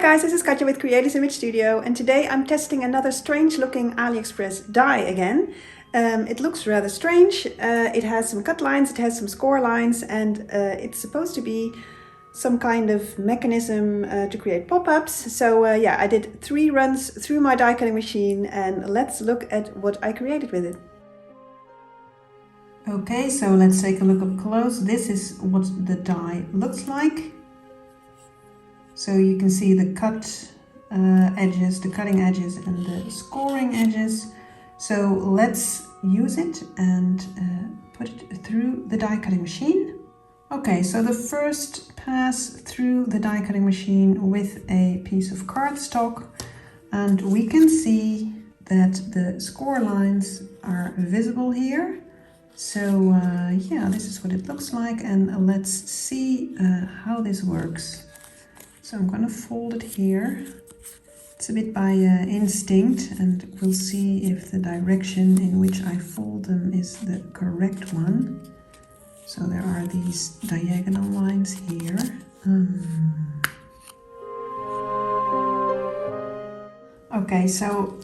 guys, this is Katja with Creators Image Studio, and today I'm testing another strange looking AliExpress die again. It looks rather strange. It has some cut lines, it has some score lines, and it's supposed to be some kind of mechanism to create pop-ups. So yeah, I did 3 runs through my die cutting machine, and let's look at what I created with it. Okay, so let's take a look up close. This is what the die looks like. So you can see the cut edges, the cutting edges and the scoring edges. So let's use it and put it through the die cutting machine. Okay, so the first pass through the die cutting machine with a piece of cardstock, and we can see that the score lines are visible here. So yeah, this is what it looks like, and let's see how this works. So I'm going to fold it here. It's a bit by instinct, and we'll see if the direction in which I fold them is the correct one. So there are these diagonal lines here. Okay, so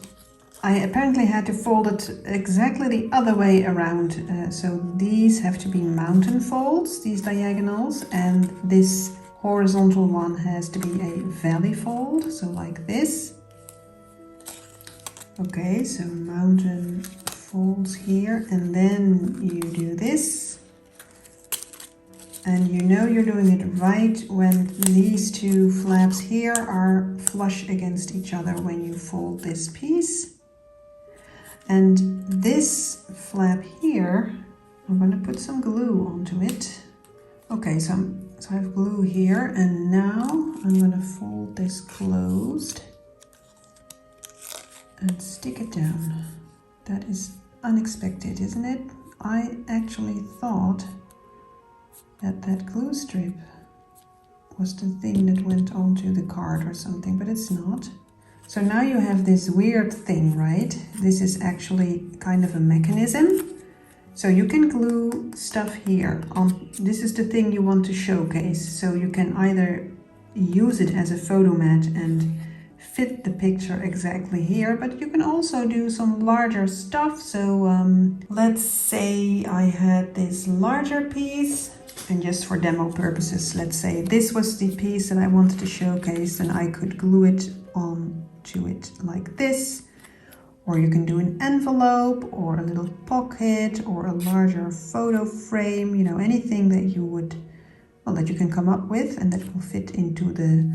I apparently had to fold it exactly the other way around. So these have to be mountain folds, these diagonals, and this horizontal one has to be a valley fold, so like this. Okay, so mountain folds here, and then you do this. And you know you're doing it right when these 2 flaps here are flush against each other when you fold this piece. And this flap here, I'm going to put some glue onto it. Okay, so I have glue here, and now I'm going to fold this closed and stick it down. That is unexpected, isn't it? I actually thought that that glue strip was the thing that went onto the card or something, but it's not. So now you have this weird thing, right? This is actually kind of a mechanism. So you can glue stuff here on. This is the thing you want to showcase. So you can either use it as a photo mat and fit the picture exactly here, but you can also do some larger stuff. So let's say I had this larger piece, and just for demo purposes, let's say this was the piece that I wanted to showcase, and I could glue it onto it like this. Or you can do an envelope or a little pocket or a larger photo frame, you know, anything that you would, well, that you can come up with and that will fit into the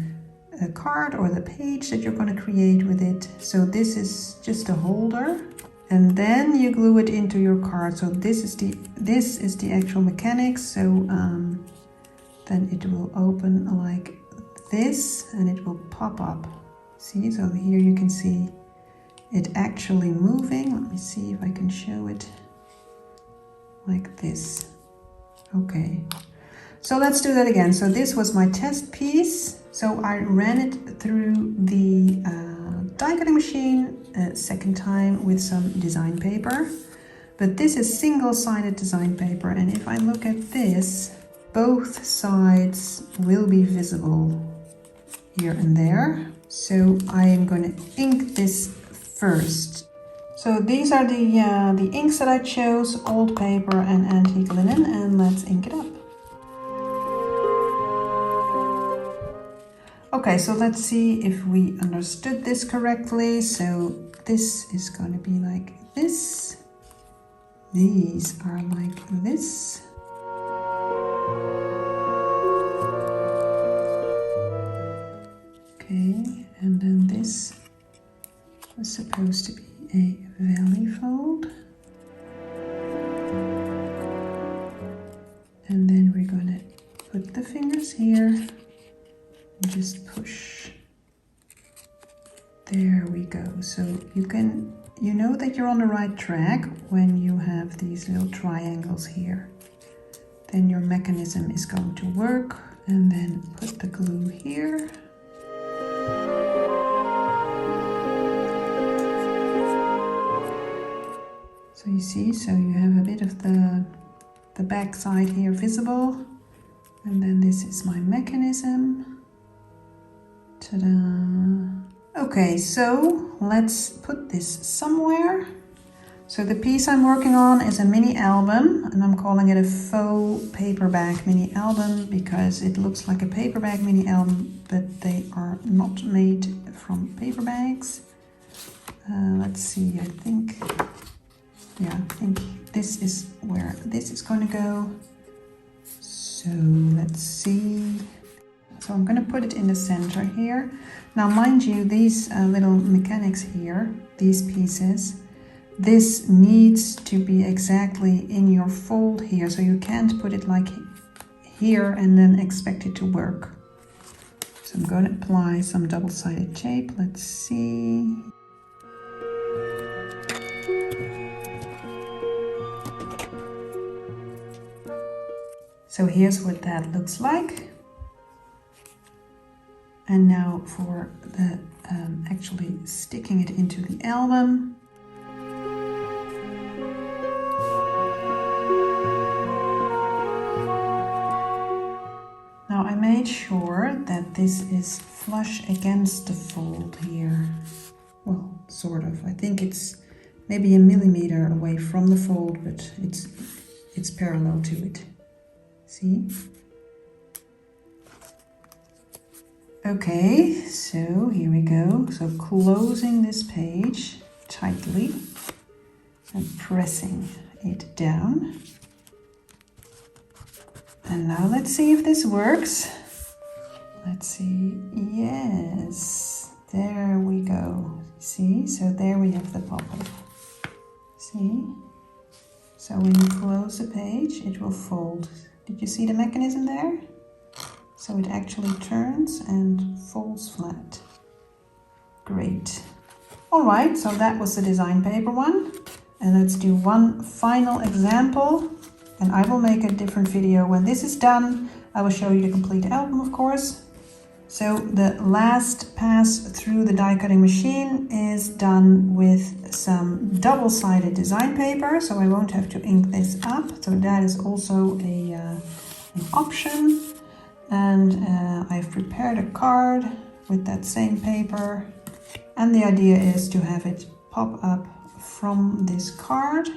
card or the page that you're going to create with it. So this is just a holder, and then you glue it into your card. So this is the actual mechanics. So then it will open like this and it will pop up. See, so here you can see it actually moving. Let me see if I can show it like this. Okay, so let's do that again. So this was my test piece. So I ran it through the die cutting machine a second time with some design paper, but this is single-sided design paper, and if I look at this, both sides will be visible here and there. So I am going to ink this first. So these are the inks that I chose, old paper and antique linen, and let's ink it up. Okay, so let's see if we understood this correctly. So this is going to be like this. These are like this. Okay, and then this was supposed to be a valley fold. And then we're going to put the fingers here and just push. There we go. So you know that you're on the right track when you have these little triangles here. Then your mechanism is going to work, and then put the glue here. So you see, so you have a bit of the back side here visible, and then this is my mechanism Ta-da! Okay, so let's put this somewhere. So the piece I'm working on is a mini album, and I'm calling it a faux paperback mini album because it looks like a paperback mini album, but they are not made from paper bags. Let's see, I think this is where this is going to go. So let's see. So I'm going to put it in the center here. Now, mind you, these little mechanics here, these pieces, this needs to be exactly in your fold here, so you can't put it like here and then expect it to work. So I'm going to apply some double-sided tape. Let's see. So here's what that looks like. And now for the actually sticking it into the album. Now I made sure that this is flush against the fold here. Well, sort of. I think it's maybe a millimeter away from the fold, but it's parallel to it. See? Okay, so here we go. So closing this page tightly and pressing it down. And now let's see if this works. Let's see. Yes, there we go. See, so there we have the pop-up. See? So when you close the page, it will fold. Did you see the mechanism there? So it actually turns and folds flat. Great. All right, so that was the design paper one. And let's do one final example. And I will make a different video when this is done. I will show you the complete album, of course. So the last pass through the die cutting machine is done with some double-sided design paper, so I won't have to ink this up. So that is also an option. And I've prepared a card with that same paper. And the idea is to have it pop up from this card.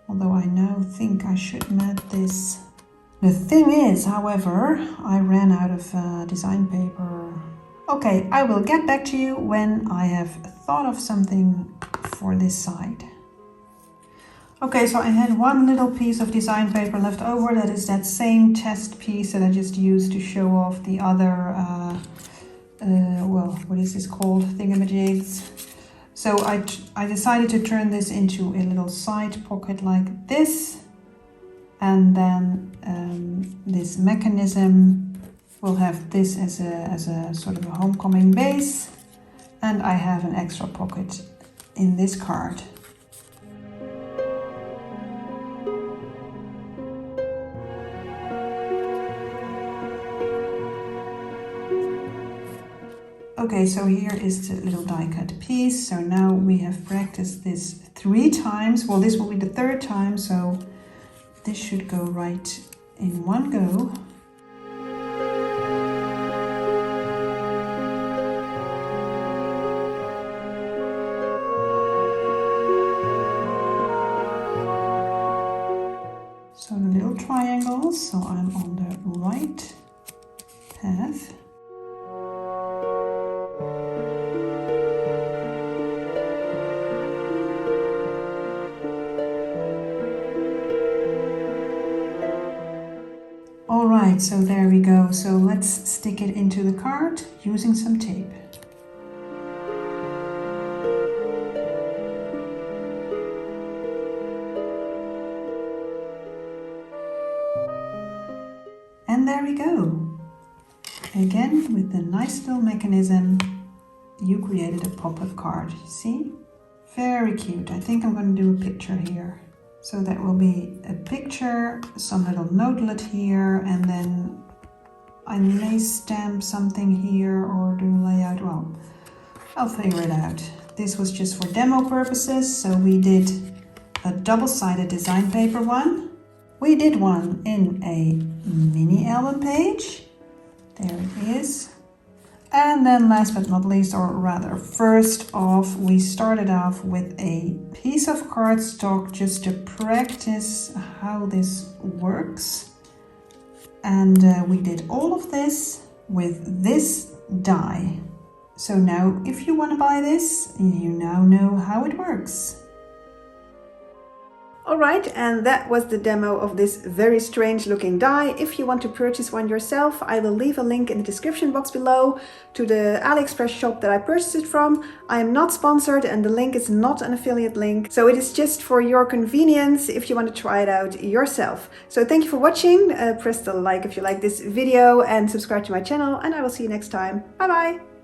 Although I now think I should mat this. The thing is, however, I ran out of design paper. Okay, I will get back to you when I have thought of something for this side. Okay, so I had one little piece of design paper left over. That is that same test piece that I just used to show off the other, well, what is this called? Thingamajigs. So I decided to turn this into a little side pocket like this. And then this mechanism will have this as a sort of a homecoming base. And I have an extra pocket in this card. Okay, so here is the little die cut piece. So now we have practiced this 3 times. Well, this will be the 3rd time, so this should go right in one go. So the little triangles, so I'm on the right path. Alright, so there we go. So let's stick it into the card using some tape. And there we go. Again, with the nice little mechanism, you created a pop-up card, you see? Very cute. I think I'm going to do a picture here. So that will be a picture, some little notelet here, and then I may stamp something here or do layout. Well, I'll figure it out. This was just for demo purposes, so we did a double-sided design paper one. We did one in a mini album page. There it is. And then last but not least, or rather first off, we started off with a piece of cardstock just to practice how this works. And we did all of this with this die. So now if you want to buy this, you now know how it works. Alright, and that was the demo of this very strange looking die. If you want to purchase one yourself, I will leave a link in the description box below to the AliExpress shop that I purchased it from. I am not sponsored and the link is not an affiliate link, so it is just for your convenience if you want to try it out yourself. So thank you for watching, press the like if you like this video and subscribe to my channel, and I will see you next time. Bye bye!